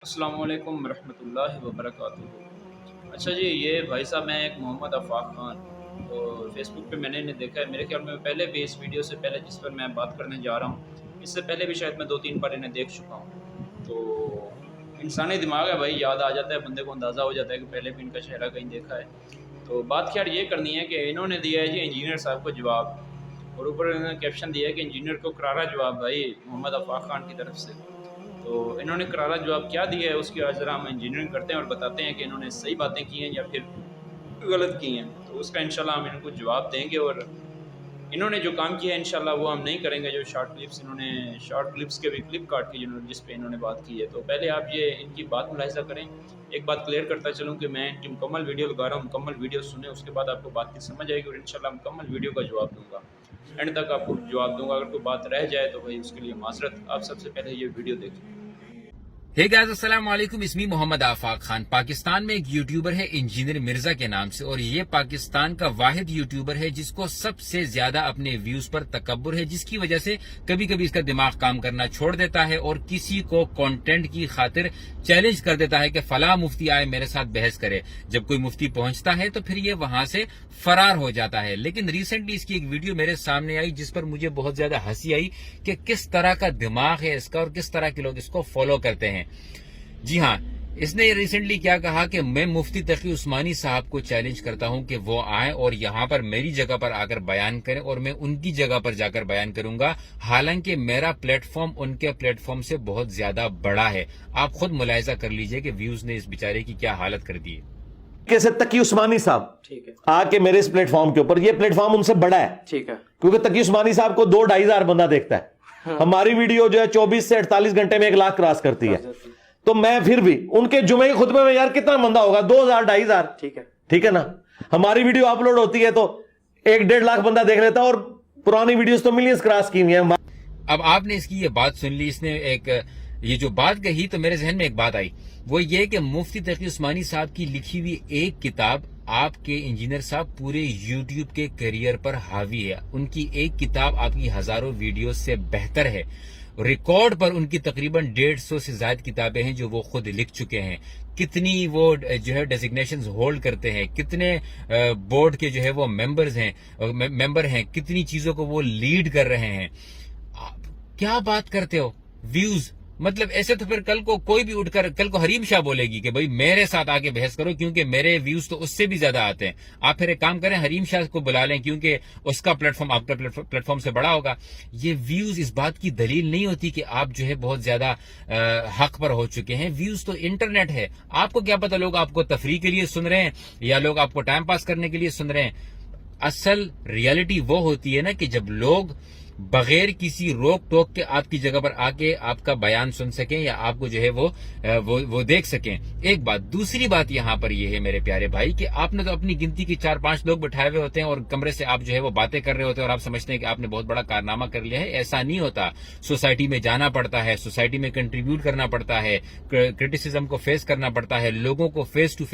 السلام علیکم ورحمۃ اللہ وبرکاتہ۔ اچھا جی، یہ بھائی صاحب میں ایک محمد آفاق خان، اور فیس بک پہ میں نے دیکھا ہے، میرے خیال میں پہلے بھی اس ویڈیو سے پہلے جس پر میں بات کرنے جا رہا ہوں، اس سے پہلے بھی شاید میں 2-3 بار انہیں دیکھ چکا ہوں۔ تو انسانی دماغ ہے بھائی، یاد آ جاتا ہے بندے کو، اندازہ ہو جاتا ہے کہ پہلے بھی ان کا چہرہ کہیں دیکھا ہے۔ تو بات خیر یہ کرنی ہے کہ انہوں نے دیا ہے جی انجینئر صاحب کو جواب، اور اوپر انہوں نے کیپشن دیا ہے کہ انجینئر کو کرارا جواب بھائی محمد آفاق خان کی طرف سے۔ تو انہوں نے کرارا جواب کیا دیا ہے اس کی آج ذرا ہم انجینئرنگ کرتے ہیں اور بتاتے ہیں کہ انہوں نے صحیح باتیں کی ہیں یا پھر غلط کی ہیں۔ تو اس کا انشاءاللہ ہم ان کو جواب دیں گے، اور انہوں نے جو کام کیا ہے انشاءاللہ وہ ہم نہیں کریں گے، جو شارٹ کلپس انہوں نے شارٹ کلپس کے بھی کلپ کاٹ کے جس پہ انہوں نے بات کی ہے۔ تو پہلے آپ یہ ان کی بات ملاحظہ کریں۔ ایک بات کلیئر کرتا چلوں کہ میں ان کی مکمل ویڈیو لگا رہا ہوں، مکمل ویڈیو سنیں، اس کے بعد آپ کو بات کی سمجھ آئے گی، اور انشاءاللہ مکمل ویڈیو کا جواب دوں گا، اینڈ تک آپ کو جواب دوں گا۔ اگر کوئی بات رہ جائے تو بھائی اس کے لیے معذرت۔ آپ سب سے پہلے یہ ویڈیو دیکھیں۔ ہے گائز، السلام علیکم، اسمی محمد آفاق خان۔ پاکستان میں ایک یوٹیوبر ہے انجینئر مرزا کے نام سے، اور یہ پاکستان کا واحد یوٹیوبر ہے جس کو سب سے زیادہ اپنے ویوز پر تکبر ہے، جس کی وجہ سے کبھی کبھی اس کا دماغ کام کرنا چھوڑ دیتا ہے اور کسی کو کانٹینٹ کی خاطر چیلنج کر دیتا ہے کہ فلاں مفتی آئے میرے ساتھ بحث کرے۔ جب کوئی مفتی پہنچتا ہے تو پھر یہ وہاں سے فرار ہو جاتا ہے۔ لیکن ریسنٹلی اس کی ایک ویڈیو میرے سامنے آئی جس پر مجھے بہت زیادہ ہنسی آئی کہ کس طرح کا دماغ ہے اس کا اور کس طرح کے لوگ اس کو فالو کرتے ہیں۔ جی ہاں، اس نے ریسنٹلی کیا کہا کہ میں مفتی تقی عثمانی صاحب کو چیلنج کرتا ہوں کہ وہ آئیں اور یہاں پر میری جگہ پر آ کر بیان کریں، اور میں ان کی جگہ پر جا کر بیان کروں گا، حالانکہ میرا پلیٹ فارم ان کے پلیٹ فارم سے بہت زیادہ بڑا ہے۔ آپ خود ملاحظہ کر لیجئے کہ ویوز نے اس بیچارے کی کیا حالت کر دی ہے۔ کیسے تقی عثمانی صاحب آ کے میرے اس پلیٹ فارم کے اوپر، یہ پلیٹ فارم ان سے بڑا ہے، کیونکہ تقی عثمانی صاحب کو 2-2.5 ہزار بندہ دیکھتا ہے، ہماری ویڈیو جو ہے 24 سے 48 گھنٹے میں 1 لاکھ کراس کرتی ہے۔ تو میں پھر بھی ان کے جمعے کے خطبے میں یار کتنا بندہ ہوگا، 2,000-2.5 ہزار، ٹھیک ہے نا۔ ہماری ویڈیو اپلوڈ ہوتی ہے تو 1-1.5 لاکھ بندہ دیکھ لیتا ہے، اور پرانی ویڈیوز تو ملینز کراس کی ہوئی ہیں۔ اب آپ نے اس کی یہ بات سن لی، اس نے یہ جو بات کہی تو میرے ذہن میں ایک بات آئی، وہ یہ کہ مفتی تقی عثمانی صاحب کی لکھی ہوئی ایک کتاب آپ کے انجینئر صاحب پورے یوٹیوب کے کیریئر پر حاوی ہے۔ ان کی ایک کتاب آپ کی ہزاروں ویڈیوز سے بہتر ہے۔ ریکارڈ پر ان کی تقریباً 150 سے زائد کتابیں ہیں جو وہ خود لکھ چکے ہیں۔ کتنی وہ جو ہے ڈیزگنیشنز ہولڈ کرتے ہیں، کتنے بورڈ کے جو ہے وہ ممبر ہیں، کتنی چیزوں کو وہ لیڈ کر رہے ہیں۔ کیا بات کرتے ہو؟ ویوز مطلب ایسے تو پھر کل کو کوئی بھی اٹھ کر کل کو حریم شاہ بولے گی کہ بھائی میرے ساتھ آ کے بحث کرو، کیونکہ میرے ویوز تو اس سے بھی زیادہ آتے ہیں۔ آپ پھر ایک کام کریں، حریم شاہ کو بلا لیں، کیونکہ اس کا پلیٹ فارم آپ کا پلیٹ فارم سے بڑا ہوگا۔ یہ ویوز اس بات کی دلیل نہیں ہوتی کہ آپ جو ہے بہت زیادہ حق پر ہو چکے ہیں۔ ویوز تو انٹرنیٹ ہے، آپ کو کیا پتا لوگ آپ کو تفریح کے لیے سن رہے ہیں یا لوگ آپ کو ٹائم پاس کرنے کے لیے سن رہے ہیں۔ اصل ریالٹی وہ ہوتی ہے نا کہ جب لوگ بغیر کسی روک ٹوک کے آپ کی جگہ پر آ کے آپ کا بیان سن سکیں یا آپ کو جو ہے وہ دیکھ سکیں۔ ایک بات، دوسری بات یہاں پر یہ ہے میرے پیارے بھائی کہ آپ نے تو اپنی گنتی کی 4-5 لوگ بٹھائے ہوئے ہوتے ہیں اور کمرے سے آپ جو ہے وہ باتیں کر رہے ہوتے ہیں اور آپ سمجھتے ہیں کہ آپ نے بہت بڑا کارنامہ کر لیا ہے۔ ایسا نہیں ہوتا۔ سوسائٹی میں جانا پڑتا ہے، سوسائٹی میں کنٹریبیوٹ کرنا پڑتا ہے، کرٹیسزم کو فیس کرنا پڑتا ہے، لوگوں کو فیس ٹو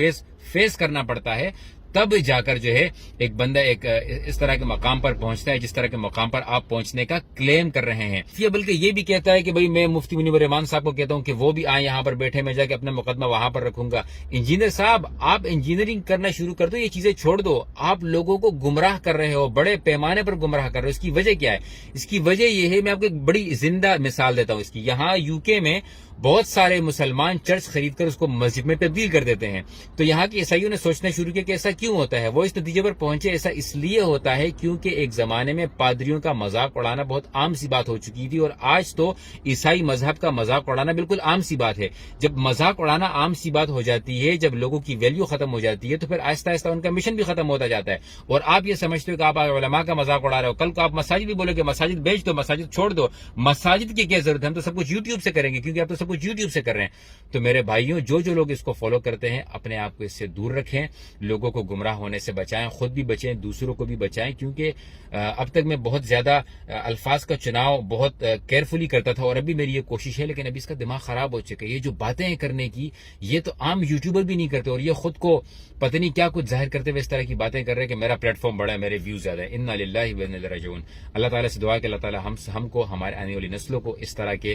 فیس کرنا پڑتا ہے، تب جا کر جو ہے ایک بندہ ایک اس طرح کے مقام پر پہنچتا ہے جس طرح کے مقام پر آپ پہنچنے کا کلیم کر رہے ہیں۔ یہ بلکہ یہ بھی کہتا ہے کہ بھئی میں مفتی منیب الرحمان صاحب کو کہتا ہوں کہ وہ بھی آئیں یہاں پر بیٹھے، میں جا کے اپنا مقدمہ وہاں پر رکھوں گا۔ انجینئر صاحب، آپ انجینئرنگ کرنا شروع کر دو، یہ چیزیں چھوڑ دو۔ آپ لوگوں کو گمراہ کر رہے ہو، بڑے پیمانے پر گمراہ کر رہے ہو۔ اس کی وجہ کیا ہے؟ اس کی وجہ یہ ہے، میں آپ کو ایک بڑی زندہ مثال دیتا ہوں اس کی۔ یہاں UK میں بہت سارے مسلمان چرچ خرید کر اس کو مسجد میں تبدیل کر دیتے ہیں۔ تو یہاں کے عیسائیوں نے سوچنا شروع کیا کہ ایسا کیوں ہوتا ہے؟ وہ اس نتیجے پر پہنچے ایسا اس لیے ہوتا ہے کیونکہ ایک زمانے میں پادریوں کا مذاق اڑانا بہت عام سی بات ہو چکی تھی، اور آج تو عیسائی مذہب کا مذاق اڑانا بالکل عام سی بات ہے۔ جب مذاق اڑانا عام سی بات ہو جاتی ہے، جب لوگوں کی ویلیو ختم ہو جاتی ہے، تو پھر آہستہ آہستہ ان کا مشن بھی ختم ہوتا جاتا ہے، اور آپ یہ سمجھتے ہو کہ آپ علماء کا مذاق اڑا رہے ہو۔ کل کو آپ مساجد بھی بولو کہ مساجد بیچ دو، مساجد چھوڑ دو، مساجد کی کیا ضرورت ہے؟ ہم تو سب کچھ یوٹیوب سے کریں گے، کیونکہ آپ تو سب کچھ یوٹیوب سے کر رہے ہیں۔ تو میرے بھائیوں، جو لوگ اس کو فالو کرتے ہیں، اپنے آپ کو اس سے دور رکھیں، لوگوں کو گمراہ ہونے سے بچائیں، خود بھی بچیں، دوسروں کو بھی بچائیں، کیونکہ اب تک میں بہت زیادہ الفاظ کا چناؤ بہت کیئرفلی کرتا تھا، اور ابھی میری یہ کوشش ہے، لیکن ابھی اس کا دماغ خراب ہو چکا ہے۔ یہ جو باتیں کرنے کی، یہ تو عام یوٹیوبر بھی نہیں کرتے، اور یہ خود کو پتہ نہیں کیا کچھ ظاہر کرتے ہوئے اس طرح کی باتیں کر رہے ہیں کہ میرا پلیٹ فارم بڑا ہے، میرے ویوز زیادہ ہیں۔ انا للہ و انا الیہ راجعون۔ اللہ تعالیٰ سے دعا کہ اللہ تعالیٰ ہم کو، ہمارے آنے والی نسلوں کو اس طرح کے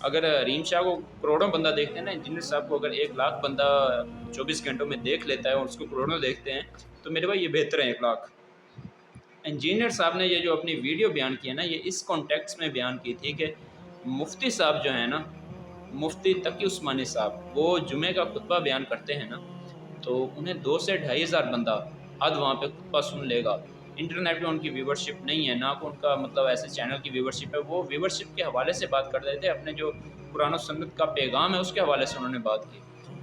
اگر رحیم شاہ کو کروڑوں بندہ دیکھتے ہیں نا، انجینئر صاحب کو اگر 1 لاکھ بندہ 24 گھنٹوں میں دیکھ لیتا ہے اور اس کو کروڑوں دیکھتے ہیں تو میرے بھائی یہ بہتر ہے 1 لاکھ۔ انجینئر صاحب نے یہ جو اپنی ویڈیو بیان کی ہے نا، یہ اس کانٹیکس میں بیان کی تھی کہ مفتی صاحب جو ہیں نا، مفتی تقی عثمانی صاحب، وہ جمعے کا خطبہ بیان کرتے ہیں نا، تو انہیں 2 سے 2,500 بندہ حد وہاں پہ خطبہ سن لے گا۔ انٹرنیٹ پہ ان کی ویورشپ نہیں ہے، نہ کو ان کا مطلب ایسے چینل کی ویورشپ ہے۔ وہ ویورشپ کے حوالے سے بات کر رہے تھے، اپنے جو قرآن و سنت کا پیغام ہے اس کے حوالے سے انہوں نے بات کی۔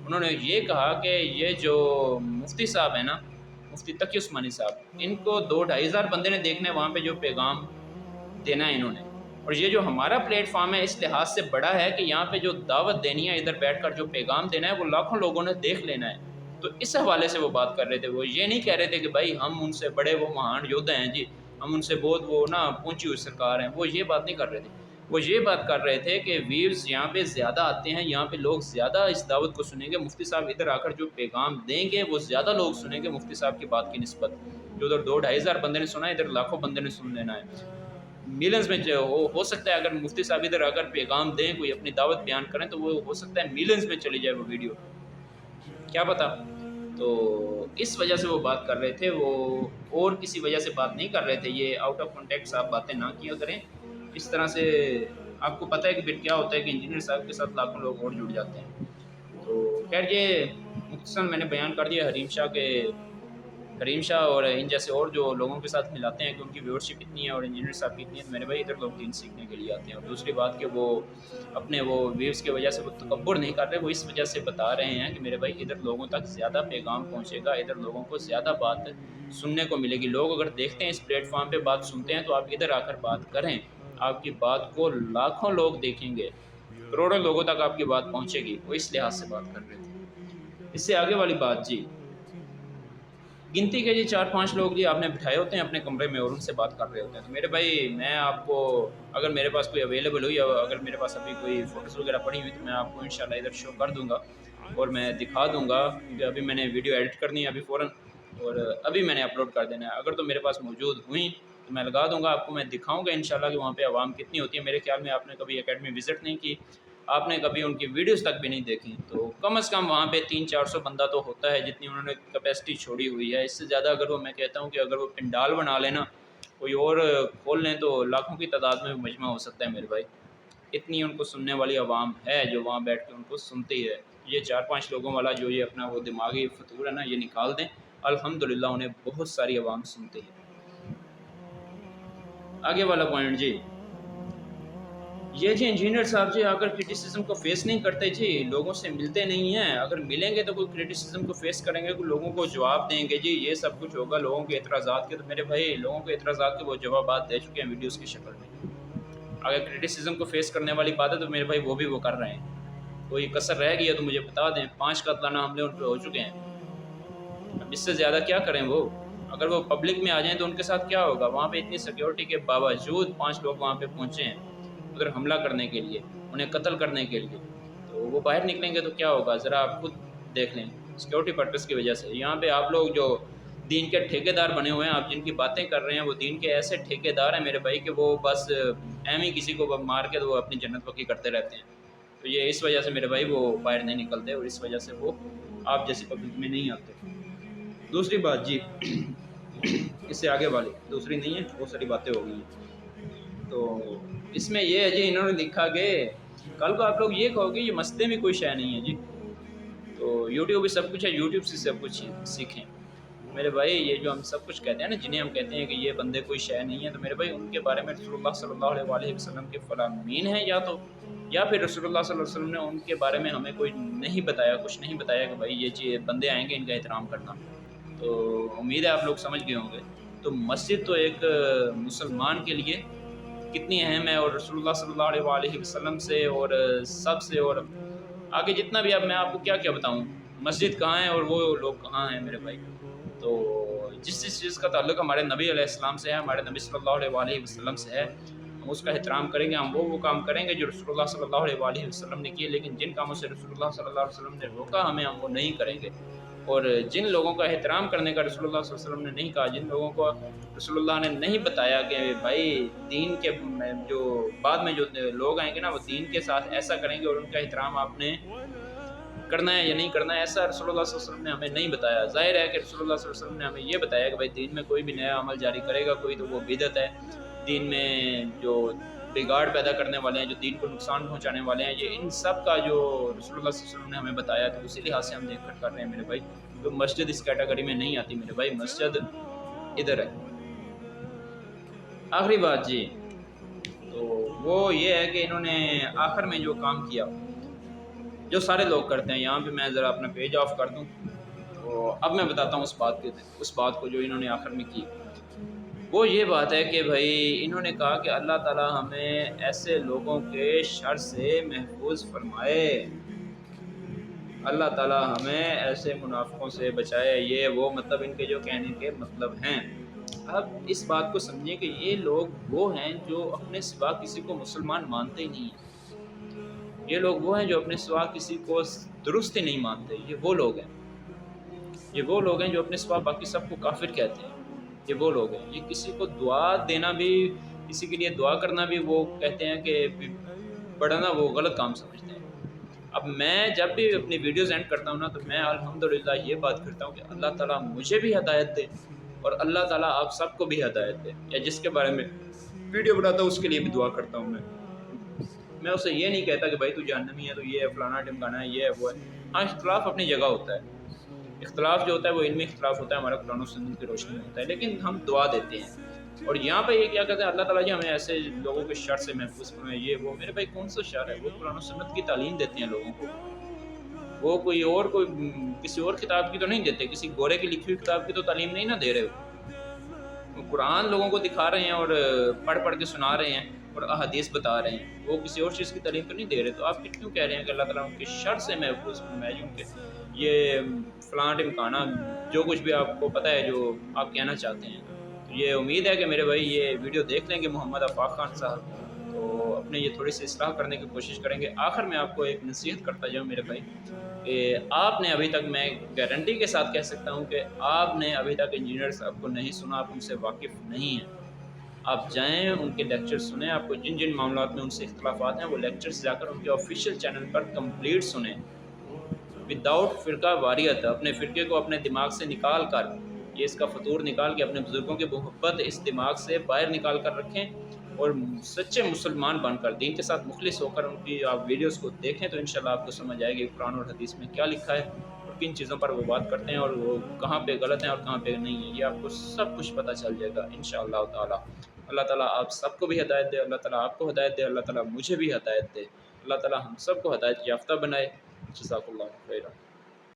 انہوں نے یہ کہا کہ یہ جو مفتی صاحب ہیں نا، مفتی تقی عثمانی صاحب، ان کو 2-2,500 بندے نے دیکھنا ہے وہاں پہ جو پیغام دینا ہے انہوں نے، اور یہ جو ہمارا پلیٹ فارم ہے اس لحاظ سے بڑا ہے کہ یہاں پہ جو دعوت دینی ہے، ادھر بیٹھ کر جو پیغام دینا ہے وہ لاکھوں لوگوں نے دیکھ لینا ہے۔ تو اس حوالے سے وہ بات کر رہے تھے۔ وہ یہ نہیں کہہ رہے تھے کہ بھائی ہم ان سے بڑے وہ مہان یودھا ہیں جی، ہم ان سے بہت وہ نا پہنچی ہوئی سرکار ہیں، وہ یہ بات نہیں کر رہے تھے۔ وہ یہ بات کر رہے تھے کہ ویوز یہاں پہ زیادہ آتے ہیں، یہاں پہ لوگ زیادہ اس دعوت کو سنیں گے، مفتی صاحب ادھر آ کر جو پیغام دیں گے وہ زیادہ لوگ سنیں گے مفتی صاحب کی بات کی نسبت۔ جو ادھر 2-2,500 بندے نے سنا ہے، ادھر لاکھوں بندے نے سن لینا ہے۔ میلنز میں جو ہو سکتا ہے اگر مفتی صاحب ادھر اگر پیغام دیں، کوئی اپنی دعوت بیان کریں تو وہ ہو سکتا ہے میلنز میں چلی جائے وہ ویڈیو، کیا پتہ۔ تو اس وجہ سے وہ بات کر رہے تھے، وہ اور کسی وجہ سے بات نہیں کر رہے تھے۔ یہ آؤٹ آف کانٹیکٹ آپ باتیں نہ کیا کریں، اس طرح سے آپ کو پتہ ہے کہ پھر کیا ہوتا ہے کہ انجینئر صاحب کے ساتھ لاکھوں لوگ اور جڑ جاتے ہیں۔ تو خیر یہ مختصراً میں نے بیان کر دیا حریم شاہ اور ان جیسے اور جو لوگوں کے ساتھ ملاتے ہیں کہ ان کی ویورشپ اتنی ہے اور انجینئر صاحب کی اتنی ہے، تو میرے بھائی ادھر لوگ دین سیکھنے کے لیے آتے ہیں۔ اور دوسری بات کہ وہ اپنے وہ ویوز کی وجہ سے وہ تکبر نہیں کر رہے، وہ اس وجہ سے بتا رہے ہیں کہ میرے بھائی ادھر لوگوں تک زیادہ پیغام پہنچے گا، ادھر لوگوں کو زیادہ بات سننے کو ملے گی۔ لوگ اگر دیکھتے ہیں اس پلیٹ فارم پہ بات سنتے ہیں تو آپ ادھر آ کر بات کریں، آپ کی بات کو لاکھوں لوگ دیکھیں گے، کروڑوں لوگوں تک آپ کی بات پہنچے گی۔ وہ اس لحاظ سے بات کر رہے تھے۔ اس سے آگے والی بات جی، گنتی کے جی 4-5 لوگ جی آپ نے بٹھائے ہوتے ہیں اپنے کمرے میں اور ان سے بات کر رہے ہوتے ہیں۔ تو میرے بھائی میں آپ کو اگر میرے پاس کوئی اویلیبل ہوئی، اگر میرے پاس ابھی کوئی فوٹوز وغیرہ پڑی ہوئی تو میں آپ کو انشاءاللہ ادھر شو کر دوں گا اور میں دکھا دوں گا، کیونکہ ابھی میں نے ویڈیو ایڈٹ کرنی ہے ابھی فوراً، اور ابھی میں نے اپلوڈ کر دینا ہے۔ اگر تو میرے پاس موجود ہوئیں تو میں لگا دوں گا آپ کو، میں دکھاؤں گا انشاءاللہ کہ وہاں پہ عوام کتنی ہوتی ہے۔ میرے خیال میں آپ نے کبھی اکیڈمی وزٹ نہیں کی، آپ نے کبھی ان کی ویڈیوز تک بھی نہیں دیکھی، تو کم از کم وہاں پہ 300-400 بندہ تو ہوتا ہے جتنی انہوں نے کیپیسٹی چھوڑی ہوئی ہے۔ اس سے زیادہ اگر وہ میں کہتا ہوں کہ اگر وہ پنڈال بنا لینا، کوئی اور کھول لیں، تو لاکھوں کی تعداد میں مجمع ہو سکتا ہے میرے بھائی۔ اتنی ان کو سننے والی عوام ہے جو وہاں بیٹھ کے ان کو سنتی ہے۔ یہ 4-5 لوگوں والا جو یہ اپنا وہ دماغی فطور ہے نا، یہ نکال دیں، الحمدللہ انہیں بہت ساری عوام سنتی ہے۔ آگے والا پوائنٹ جی، یہ جی انجینئر صاحب جی آ کر کرٹیسزم کو فیس نہیں کرتے جی، لوگوں سے ملتے نہیں ہیں۔ اگر ملیں گے تو کوئی کرٹیسزم کو فیس کریں گے، کوئی لوگوں کو جواب دیں گے جی، یہ سب کچھ ہوگا لوگوں کے اعتراضات کے۔ تو میرے بھائی لوگوں کے اعتراضات کے وہ جوابات دے چکے ہیں ویڈیوز کی شکل میں۔ اگر کرٹیسزم کو فیس کرنے والی بات ہے تو میرے بھائی وہ کر رہے ہیں۔ کوئی کسر رہ گئی ہے تو مجھے بتا دیں، 5 قتلانہ حملے ان پہ ہو چکے ہیں، اب اس سے زیادہ کیا کریں وہ؟ اگر وہ پبلک میں آ جائیں تو ان کے ساتھ کیا ہوگا؟ وہاں پہ اتنی سیکیورٹی کے باوجود 5 لوگ وہاں پہ پہنچے ہیں ادھر حملہ کرنے کے لیے، انہیں قتل کرنے کے لیے، تو وہ باہر نکلیں گے تو کیا ہوگا؟ ذرا آپ خود دیکھ لیں، سیکیورٹی پرپس کی وجہ سے۔ یہاں پہ آپ لوگ جو دین کے ٹھیکیدار بنے ہوئے ہیں، آپ جن کی باتیں کر رہے ہیں، وہ دین کے ایسے ٹھیکیدار ہیں میرے بھائی کہ وہ بس ایم ہی کسی کو مار کے وہ اپنی جنت پکی کرتے رہتے ہیں۔ تو یہ اس وجہ سے میرے بھائی وہ باہر نہیں نکلتے، اور اس وجہ سے وہ آپ جیسی پبلک میں نہیں آتے۔ دوسری بات جی، اس سے آگے والی دوسری نہیں ہے، بہت ساری باتیں ہو گئی ہیں۔ تو اس میں یہ ہے جی، انہوں نے لکھا کہ کل کو آپ لوگ یہ کہو گے یہ مسجدیں بھی کوئی شے نہیں ہے جی، تو یوٹیوب بھی سب کچھ ہے، یوٹیوب سے سب کچھ سیکھیں۔ میرے بھائی یہ جو ہم سب کچھ کہتے ہیں نا، جنہیں ہم کہتے ہیں کہ یہ بندے کوئی شے نہیں ہے، تو میرے بھائی ان کے بارے میں رسول اللہ صلی اللہ علیہ وسلم کے فرامین ہیں، یا پھر رسول اللہ صلی اللہ علیہ وسلم نے ان کے بارے میں ہمیں کوئی نہیں بتایا، کچھ نہیں بتایا کہ بھائی یہ چیز بندے آئیں گے ان کا احترام کرنا۔ تو امید ہے آپ لوگ سمجھ گئے ہوں گے۔ تو مسجد تو ایک مسلمان کے لیے کتنی اہم ہے، اور رسول اللہ صلی اللہ علیہ وسلم سے اور سب سے، اور آگے جتنا بھی اب میں آپ کو کیا کیا بتاؤں، مسجد کہاں ہے اور وہ لوگ کہاں ہیں میرے بھائی۔ تو جس چیز کا تعلق ہمارے نبی علیہ السلام سے ہے، ہمارے نبی صلی اللہ علیہ وسلم سے ہے، ہم اس کا احترام کریں گے، ہم وہ کام کریں گے جو رسول اللہ صلی اللہ علیہ وسلم نے کیے، لیکن جن کاموں سے رسول اللہ صلی اللہ علیہ وسلم نے روکا ہمیں، ہم وہ نہیں کریں گے۔ اور جن لوگوں کا احترام کرنے کا رسول اللہ صلی اللہ علیہ وسلم نے نہیں کہا، جن لوگوں کو رسول اللہ نے نہیں بتایا کہ بھائی دین کے جو بعد میں جو لوگ آئیں گے نا وہ دین کے ساتھ ایسا کریں گے اور ان کا احترام آپ نے کرنا ہے یا نہیں کرنا ہے، ایسا رسول اللہ صلی اللہ علیہ وسلم نے ہمیں نہیں بتایا۔ ظاہر ہے کہ رسول اللہ صلی اللہ علیہ وسلم نے ہمیں یہ بتایا کہ بھائی دین میں کوئی بھی نیا عمل جاری کرے گا کوئی تو وہ بدعت ہے، دین میں جو بگاڑ پیدا کرنے والے ہیں، جو دین کو نقصان پہنچانے والے ہیں، یہ ان سب کا جو رسول اللہ صلی اللہ علیہ وسلم نے ہمیں بتایا، تو اسی لحاظ سے ہم دیکھ کر کر رہے ہیں میرے بھائی۔ تو مسجد اس کیٹیگری میں نہیں آتی میرے بھائی، مسجد ادھر ہے۔ آخری بات جی، تو وہ یہ ہے کہ انہوں نے آخر میں جو کام کیا جو سارے لوگ کرتے ہیں، یہاں پہ میں ذرا اپنا پیج آف کر دوں تو اب میں بتاتا ہوں اس بات کو جو انہوں نے آخر میں کی۔ وہ یہ بات ہے کہ بھائی انہوں نے کہا کہ اللہ تعالیٰ ہمیں ایسے لوگوں کے شر سے محفوظ فرمائے، اللہ تعالیٰ ہمیں ایسے منافقوں سے بچائے، یہ وہ مطلب ان کے جو کہنے کے مطلب ہیں۔ اب اس بات کو سمجھیں کہ یہ لوگ وہ ہیں جو اپنے سوا کسی کو مسلمان مانتے ہی نہیں ہیں، یہ لوگ وہ ہیں جو اپنے سوا کسی کو درست ہی نہیں مانتے، یہ وہ لوگ ہیں جو اپنے سوا باقی سب کو کافر کہتے ہیں، یہ وہ لوگ ہیں، یہ کسی کو دعا دینا بھی، کسی کے لیے دعا کرنا بھی وہ کہتے ہیں کہ پڑھنا وہ غلط کام سمجھتے ہیں۔ اب میں جب بھی اپنی ویڈیوز اینڈ کرتا ہوں نا تو میں الحمدللہ یہ بات کرتا ہوں کہ اللہ تعالیٰ مجھے بھی ہدایت دے اور اللہ تعالیٰ آپ سب کو بھی ہدایت دے، یا جس کے بارے میں ویڈیو بناتا ہوں اس کے لیے بھی دعا کرتا ہوں میں اسے یہ نہیں کہتا کہ بھائی تو جہنمی ہے تو یہ ہے فلانا ٹمکانا ہے یہ ہے وہ ہے۔ ہاں اختلاف اپنی جگہ ہوتا ہے، اختلاف جو ہوتا ہے وہ علمی اختلاف ہوتا ہے، ہمارا قرآن و سنت کی روشنی میں ہوتا ہے، لیکن ہم دعا دیتے ہیں۔ اور یہاں پہ یہ کیا کہتے ہیں اللہ تعالیٰ جی ہمیں ایسے لوگوں کے شر سے محفوظ فرمائے، یہ وہ میرے بھائی کون سا شر ہے؟ وہ قرآن و سنت کی تعلیم دیتے ہیں لوگوں کو، وہ کوئی کسی اور کتاب کی تو نہیں دیتے، کسی گورے کی لکھی ہوئی کتاب کی تو تعلیم نہیں نہ دے رہے، وہ قرآن لوگوں کو دکھا رہے ہیں اور پڑھ کے سنا رہے ہیں اور احادیث بتا رہے ہیں، وہ کسی اور چیز کی تعلیم تو نہیں دے رہے۔ تو آپ کیوں کہہ رہے ہیں کہ اللہ تعالیٰ ان کے شر سے محفوظ فرمائے، ان کے یہ فلاں ٹمکانا جو کچھ بھی آپ کو پتہ ہے جو آپ کہنا چاہتے ہیں۔ تو یہ امید ہے کہ میرے بھائی یہ ویڈیو دیکھ لیں گے محمد آفاق خان صاحب، تو اپنے یہ تھوڑی سی اصلاح کرنے کی کوشش کریں گے۔ آخر میں آپ کو ایک نصیحت کرتا جاؤں میرے بھائی کہ آپ نے ابھی تک، میں گارنٹی کے ساتھ کہہ سکتا ہوں کہ آپ نے ابھی تک انجینئر صاحب کو نہیں سنا، آپ ان سے واقف نہیں ہیں۔ آپ جائیں ان کے لیکچر سنیں، آپ کو جن جن معاملات میں ان سے اختلافات ہیں وہ لیکچرز جا کر ان کے آفیشیل چینل پر کمپلیٹ سنیں، وداؤٹ فرقہ واریت، اپنے فرقے کو اپنے دماغ سے نکال کر، یہ اس کا فطور نکال کے اپنے بزرگوں کی محبت اس دماغ سے باہر نکال کر رکھیں اور سچے مسلمان بن کر دین کے ساتھ مخلص ہو کر ان کی آپ ویڈیوز کو دیکھیں تو انشاءاللہ آپ کو سمجھ آئے گی قرآن اور حدیث میں کیا لکھا ہے اور کن چیزوں پر وہ بات کرتے ہیں اور وہ کہاں پہ غلط ہیں اور کہاں پہ نہیں ہے، یہ آپ کو سب کچھ پتہ چل جائے گا انشاءاللہ تعالی۔ اللہ تعالیٰ آپ سب کو بھی ہدایت دے، اللہ تعالیٰ آپ کو ہدایت دے، اللہ تعالیٰ مجھے بھی ہدایت دے، اللہ تعالیٰ ہم سب کو ہدایت یافتہ بنائے۔ جزاک اللہ خیرہ۔